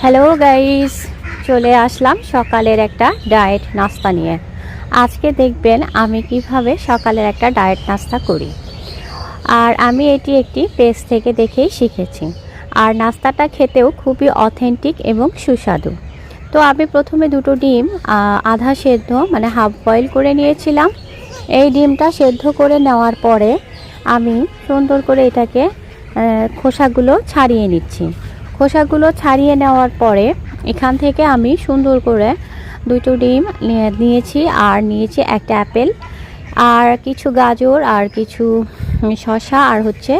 Hello guys, চলে আসলাম সকালের একটা ডায়েট নাস্তা নিয়ে। আজকে দেখবেন আমি কিভাবে সকালের একটা ডায়েট নাস্তা করি। আর আমি এটি একটি পেজ থেকে দেখেই শিখেছি। আর নাস্তাটা খেতেও খুবই অথেন্টিক এবং সুস্বাদু। তো আমি প্রথমে দুটো ডিম আধা সেদ্ধ মানে হাফ বয়েল করে নিয়েছিলাম। এই ডিমটা সেদ্ধ করে নেওয়ার পরে আমি সুন্দর করে এটাকে খোসাগুলো ছাড়িয়ে নিচ্ছি। খোসাগুলো ছাড়িয়ে নেওয়ার পরে এখান থেকে আমি সুন্দর করে দুটো ডিম নিয়েছি, আর নিয়েছি একটা অ্যাপেল, আর কিছু গাজর, আর কিছু শসা, আর হচ্ছে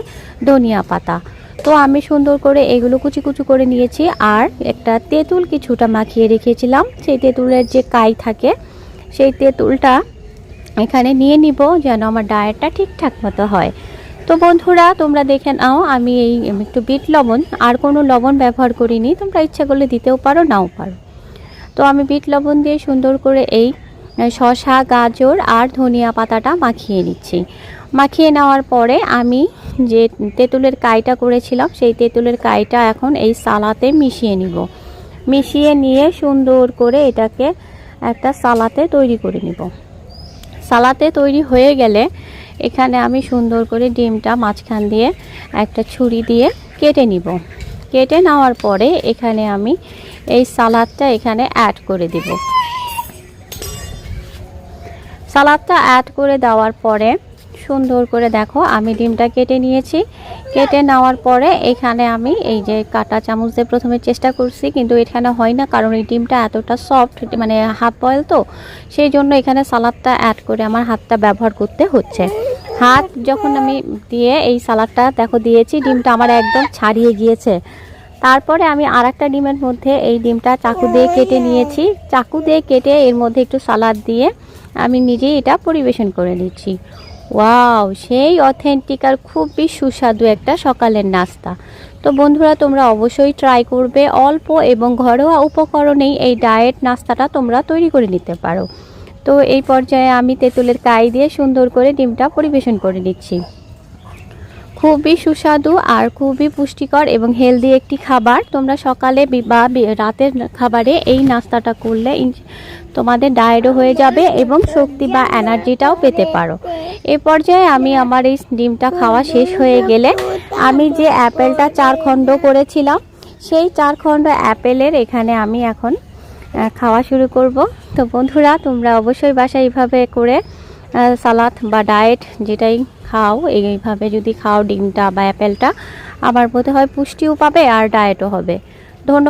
ধনিয়া পাতা। তো আমি সুন্দর করে এগুলো কুচি কুচি করে নিয়েছি। আর একটা তেঁতুল কিছুটা মাখিয়ে রেখেছিলাম, সেই তেঁতুলের যে কাই থাকে সেই তেঁতুলটা এখানে নিয়ে নিব যেন আমার ডায়েটটা ঠিকঠাক মতো হয়। তো বন্ধুরা, তোমরা দেখে নাও, আমি এই একটু বিট লবণ, আর কোনো লবণ ব্যবহার করিনি, তোমরা ইচ্ছা করলে দিতেও পারো নাও পারো। তো আমি বিট লবণ দিয়ে সুন্দর করে এই শসা, গাজর আর ধনিয়া পাতাটা মাখিয়ে নিচ্ছি। মাখিয়ে নেওয়ার পরে আমি যে তেঁতুলের কাইটা করেছিলাম সেই তেঁতুলের কাইটা এখন এই সালাতে মিশিয়ে নিব। মিশিয়ে নিয়ে সুন্দর করে এটাকে একটা সালাতে তৈরি করে নিব। সালাতে তৈরি হয়ে গেলে এখানে আমি সুন্দর করে ডিমটা মাঝখান দিয়ে একটা ছুরি দিয়ে কেটে নিব। কেটে নেওয়ার পরে এখানে আমি এই সালাদটা এখানে অ্যাড করে দিব। সালাদটা অ্যাড করে দেওয়ার পরে সুন্দর করে দেখো আমি ডিমটা কেটে নিয়েছি। কেটে নেওয়ার পরে এখানে আমি এই যে কাঁটা চামচ দিয়ে প্রথমে চেষ্টা করছি, কিন্তু এখানে হয় না, কারণ এই ডিমটা এতটা সফট, মানে হাফ বয়েল, তো সেই জন্য এখানে সালাদটা অ্যাড করে আমার হাতটা ব্যবহার করতে হচ্ছে। হাত যখন আমি দিয়ে এই সালাদটা দেখো দিয়েছি, ডিমটা আমার একদম ছাড়িয়ে গিয়েছে। তারপরে আমি আর একটা ডিমের মধ্যে এই ডিমটা চাকু দিয়ে কেটে নিয়েছি। চাকু দিয়ে কেটে এর মধ্যে একটু সালাদ দিয়ে আমি নিজেই এটা পরিবেশন করে নিচ্ছি। ওয়াও, সেই অথেন্টিক আর খুবই সুস্বাদু একটা সকালের নাস্তা। তো বন্ধুরা, তোমরা অবশ্যই ট্রাই করবে। অল্প এবং ঘরোয়া উপকরণেই এই ডায়েট নাস্তাটা তোমরা তৈরি করে নিতে পারো। তো এই পর্যায়ে আমি তেঁতুলের কাই দিয়ে সুন্দর করে ডিমটা পরিবেশন করে নিচ্ছি। খুবই সুস্বাদু আর খুবই পুষ্টিকর এবং হেলদি একটি খাবার। তোমরা সকালে বা রাতের খাবারে এই নাস্তাটা করলে তোমাদের ডায়েটও হয়ে যাবে এবং শক্তি বা এনার্জিটাও পেতে পারো। এই পর্যায়ে আমি আমার এই ডিমটা খাওয়া শেষ হয়ে গেলে আমি যে অ্যাপেলটা 4 খণ্ড করেছিলাম সেই 4 খণ্ড অ্যাপেলের এখানে আমি এখন খাওয়া শুরু করব। তো বন্ধুরা, তোমরা অবশ্যই বাসায় এইভাবে করে সালাদ বা ডায়েট যেটাই খাও, এইভাবে যদি খাও ডিমটা বা অ্যাপেলটা, আমার বোধ হয় পুষ্টিও পাবে আর ডায়েটও হবে। ধন্যবাদ।